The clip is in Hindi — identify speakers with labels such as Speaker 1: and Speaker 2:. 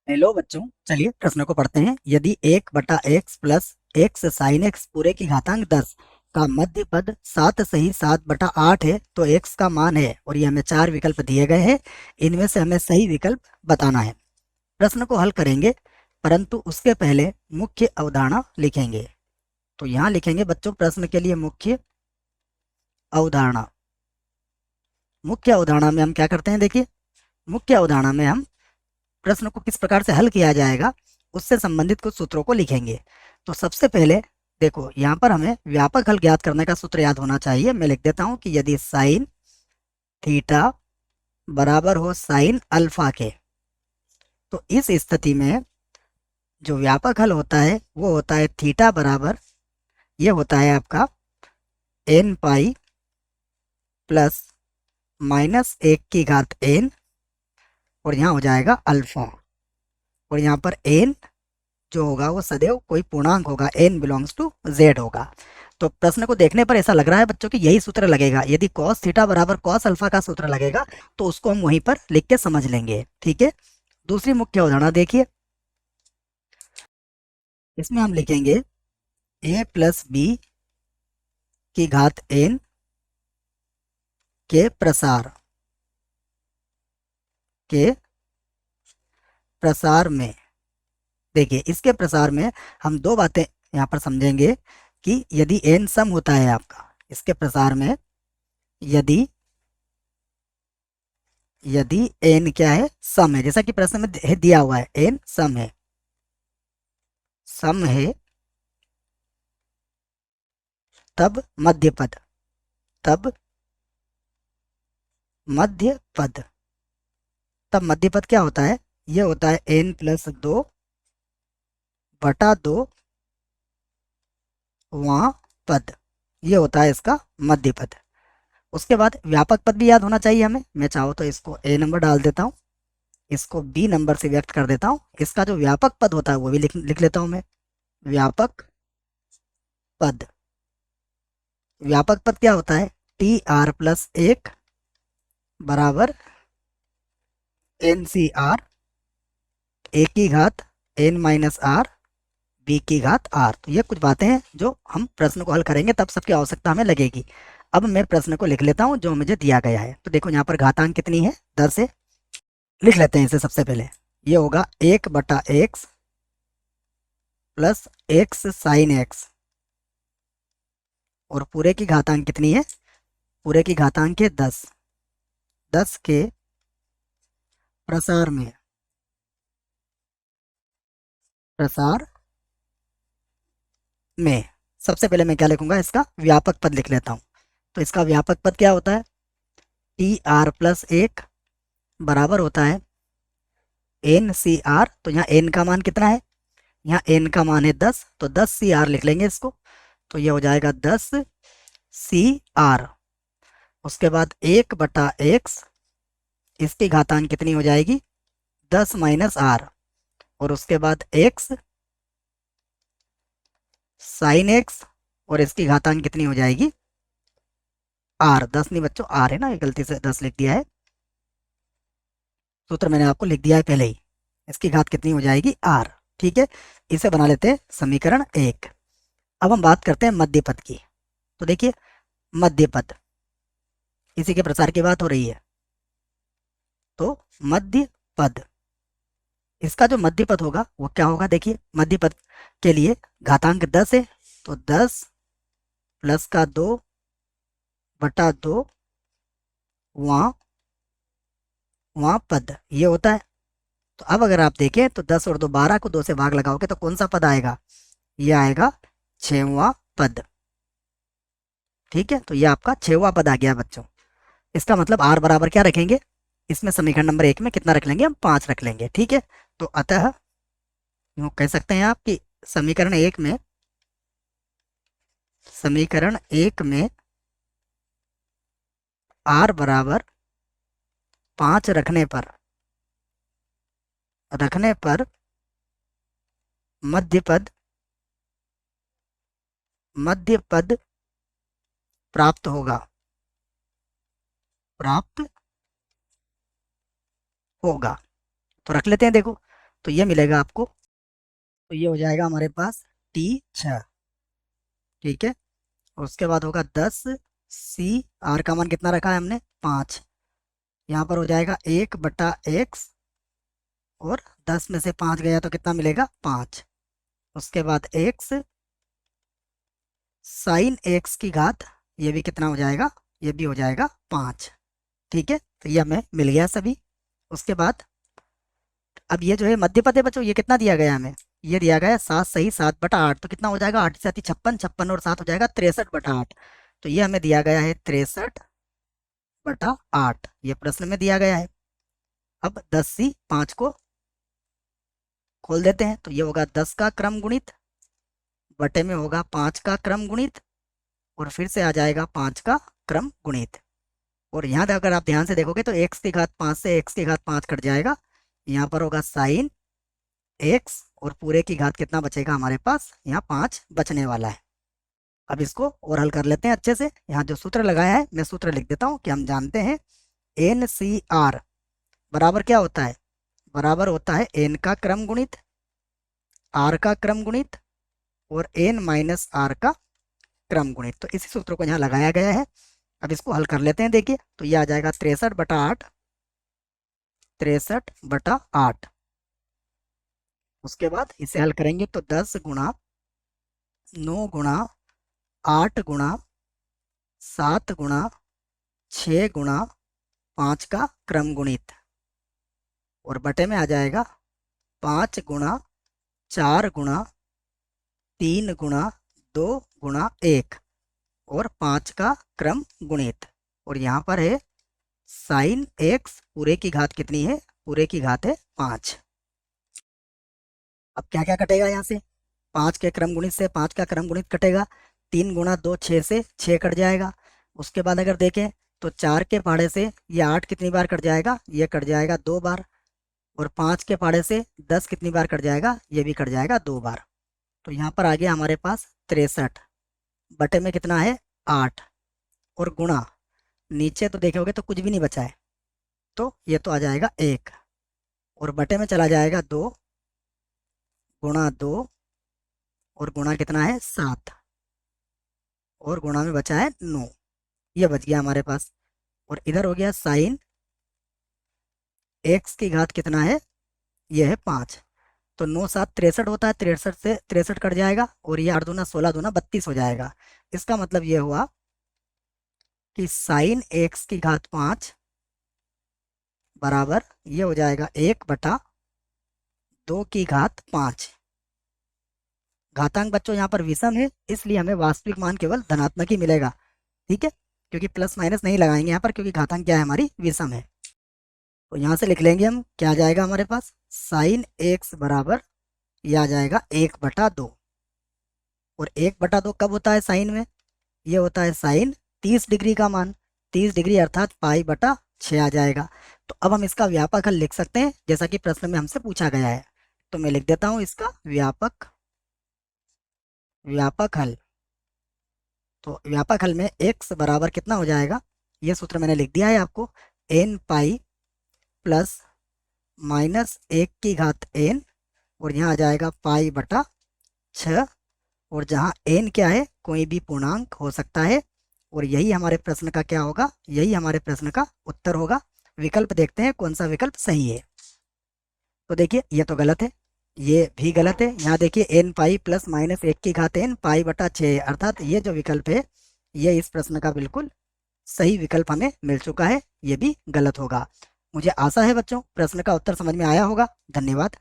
Speaker 1: हेलो बच्चों, चलिए प्रश्न को पढ़ते हैं। यदि 1/x plus x sine x पूरे की घातांक 10 का मध्य पद 7 सही 7/8 है तो x का मान है, और ये हमें 4 विकल्प दिए गए हैं। इनमें से हमें सही विकल्प बताना है। प्रश्न को हल करेंगे, परंतु उसके पहले मुख्य अवधारणा लिखेंगे। तो यहाँ लिखेंगे बच्चों प्रश्न के लिए मुख्य अवधारणा। मुख्य अवधारणा में हम क्या करते हैं, देखिए मुख्य अवधारणा में हम प्रश्न को किस प्रकार से हल किया जाएगा उससे संबंधित कुछ सूत्रों को लिखेंगे। तो सबसे पहले देखो, यहाँ पर हमें व्यापक हल ज्ञात करने का सूत्र याद होना चाहिए। मैं लिख देता हूँ कि यदि साइन थीटा बराबर हो साइन अल्फा के, तो इस स्थिति में जो व्यापक हल होता है वो होता है थीटा बराबर, ये होता है आपका एन पाई प्लस -1/n, और यहाँ हो जाएगा अल्फा। और यहाँ पर एन जो होगा वो सदैव कोई पूर्णांक होगा, n बिलोंग्स टू z होगा। तो प्रश्न को देखने पर ऐसा लग रहा है बच्चों कि यही सूत्र लगेगा। यदि cos थीटा बराबर cos अल्फा का सूत्र लगेगा तो उसको हम वहीं पर लिख के समझ लेंगे, ठीक है। दूसरी मुख्य अवधारणा देखिए, इसमें हम लिखेंगे a प्लस बी की घात n के प्रसार में। देखिए इसके प्रसार में हम दो बातें यहाँ पर समझेंगे कि यदि n सम होता है आपका, इसके प्रसार में यदि यदि n क्या है, सम है, जैसा कि प्रश्न में दिया हुआ है n सम है तब मध्य पद, तब मध्य पद तब मध्य पद क्या होता है, ये होता है n+2/2 वां पद, ये होता है इसका मध्य पद। उसके बाद व्यापक पद भी याद होना चाहिए हमें। मैं चाहूँ तो इसको a नंबर डाल देता हूँ, इसको b नंबर से व्यक्त कर देता हूँ। इसका जो व्यापक पद होता है वो भी लिख लेता हूँ मैं। व्यापक पद, व्यापक पद क्या होता है, tr+1 बराबर NCR a की घात n-r b की घात r। तो ये कुछ बातें हैं जो हम प्रश्न को हल करेंगे तब सबकी आवश्यकता हमें लगेगी। अब मैं प्रश्न को लिख लेता हूँ जो मुझे दिया गया है। तो देखो यहाँ पर घातांक कितनी है, 10 है। लिख लेते हैं इसे सबसे पहले। ये होगा 1/x plus x sine x, और पूरे की घातांक कितनी है, पूरे की घातांक है 10। 10 के प्रसार में, प्रसार में सबसे पहले मैं क्या लिखूंगा, इसका व्यापक पद लिख लेता हूँ। तो इसका व्यापक पद क्या होता है, tr+1 बराबर होता है NCR। तो यहाँ n का मान कितना है, यहाँ n का मान है 10, तो 10CR लिख लेंगे इसको। तो ये हो जाएगा 10CR। उसके बाद 1/x, इसकी घातांक कितनी हो जाएगी, 10-r, और उसके बाद x साइन x, और इसकी घातांक कितनी हो जाएगी r। 10 नहीं बच्चों, r है ना, ये गलती से 10 लिख दिया है। सूत्र मैंने आपको लिख दिया है पहले ही। इसकी घात कितनी हो जाएगी, r, ठीक है। इसे बना लेते हैं समीकरण 1। अब हम बात करते हैं मध्य पद की। तो देखिए मध्य पद, इसी के प्रसार की बात हो रही है। तो मध्य पद, इसका जो मध्य पद होगा वो क्या होगा, देखिए मध्य पद के लिए घातांक 10 है, तो 10 प्लस का 2/2 वहाँ वहाँ पद, ये होता है। तो अब अगर आप देखें तो 10 और 2 12 को 2 से भाग लगाओगे तो कौन सा पद आएगा, ये आएगा 6वां पद, ठीक है। तो ये आपका 6वां पद आ गया बच्चों। इसका मतलब r बराबर क्या रखेंगे, इसमें समीकरण नंबर 1 में कितना रख लेंगे, हम 5 रख लेंगे, ठीक है। तो अतः यूँ कह सकते हैं आप कि समीकरण 1 में r बराबर 5 रखने पर मध्य पद प्राप्त होगा। तो रख लेते हैं, देखो तो ये मिलेगा आपको। तो ये हो जाएगा हमारे पास T6। ठीक है। और उसके बाद होगा 10 C। R का मान कितना रखा है हमने, 5। यहाँ पर हो जाएगा 1/x, और 10 में से 5 गया तो कितना मिलेगा, 5। उसके बाद x साइन x की घात, ये भी कितना हो जाएगा, ये भी हो जाएगा 5। ठीक है, तो ये हमें मिल गया सभी। उसके बाद अब ये जो है मध्य पद है बच्चों, ये कितना दिया गया हमें, ये दिया गया है 7 सही 7/8। तो कितना हो जाएगा, 8 से 56, 56 और 7 हो जाएगा 63/8। तो ये हमें दिया गया है 63/8, ये प्रश्न में दिया गया है। अब 10C 5 को खोल देते हैं, तो ये होगा 10 का क्रम गुणित बटे में होगा 5 का क्रम गुणित, और फिर से आ जाएगा 5 का क्रम गुणित। और यहाँ अगर आप ध्यान से देखोगे तो x की घात 5 से x की घात 5 कट जाएगा, यहाँ पर होगा साइन x, और पूरे की घात कितना बचेगा हमारे पास, यहाँ 5 बचने वाला है। अब इसको और हल कर लेते हैं अच्छे से। यहाँ जो सूत्र लगाया है मैं सूत्र लिख देता हूँ कि हम जानते हैं NCR बराबर क्या होता है, बराबर होता है n का क्रम गुणित r का क्रम गुणित और n माइनस r का क्रम गुणित। तो इसी सूत्र को यहाँ लगाया गया है। अब इसको हल कर लेते हैं। देखिए तो ये आ जाएगा 63/8, 63/8। उसके बाद इसे हल करेंगे तो 10 गुणा 9 गुणा 8 गुणा 7 गुणा 6 गुणा 5 का क्रम गुणित, और बटे में आ जाएगा 5 गुणा 4 गुणा 3 गुणा 2 गुणा 1, और 5 का क्रम गुणित। और यहाँ पर है साइन x, पूरे की घात कितनी है, पूरे की घात है 5। अब क्या क्या कटेगा यहाँ से, 5 के क्रम गुणित से 5 का क्रम गुणित कटेगा, 3 गुणा 2 6 से 6 कट जाएगा। उसके बाद अगर देखें तो 4 के पहाड़े से ये 8 कितनी बार कट जाएगा, ये कट जाएगा 2 बार। और 5 के पहाड़े से 10 कितनी बार कट जाएगा, ये भी कट जाएगा 2 बार। तो यहाँ पर आ गया हमारे पास 63 बटे में कितना है 8, और गुणा नीचे तो देखोगे तो कुछ भी नहीं बचा है, तो ये तो आ जाएगा 1, और बटे में चला जाएगा 2 गुणा 2, और गुणा कितना है 7, और गुणा में बचा है 9, ये बच गया हमारे पास। और इधर हो गया साइन x की घात कितना है, ये है 5। तो 9 7 63 होता है, 63 से 63 कट जाएगा, और ये 8 दूना 16 दूना 32 हो जाएगा। इसका मतलब ये हुआ कि साइन x की घात 5 बराबर ये हो जाएगा 1/2 की घात 5। घातांक बच्चों यहाँ पर विषम है, इसलिए हमें वास्तविक मान केवल धनात्मक ही मिलेगा। ठीक है, क्योंकि प्लस माइनस नहीं लगाएंगे यहाँ पर, क्योंकि घातांक क्या है हमारी, विषम है। तो यहाँ से लिख लेंगे हम, क्या आ जाएगा हमारे पास, साइन x बराबर ये आ जाएगा 1/2। और 1/2 कब होता है साइन में, ये होता है साइन 30 डिग्री का मान, 30 डिग्री अर्थात π/6 आ जाएगा। तो अब हम इसका व्यापक हल लिख सकते हैं, जैसा कि प्रश्न में हमसे पूछा गया है। तो मैं लिख देता हूँ इसका व्यापक हल। तो व्यापक हल में x बराबर कितना हो जाएगा, ये सूत्र मैंने लिख दिया है आपको, n प्लस -1 की घात n, और यहाँ आ जाएगा π/6। और जहाँ n क्या है, कोई भी पूर्णांक हो सकता है, और यही हमारे प्रश्न का क्या होगा, यही हमारे प्रश्न का उत्तर होगा। विकल्प देखते हैं कौन सा विकल्प सही है। तो देखिए ये तो गलत है, ये भी गलत है। यहाँ देखिए n पाई प्लस -1 की घात n π/6, अर्थात ये जो विकल्प है ये इस प्रश्न का बिल्कुल सही विकल्प हमें मिल चुका है, ये भी गलत होगा। मुझे आशा है बच्चों प्रश्न का उत्तर समझ में आया होगा। धन्यवाद।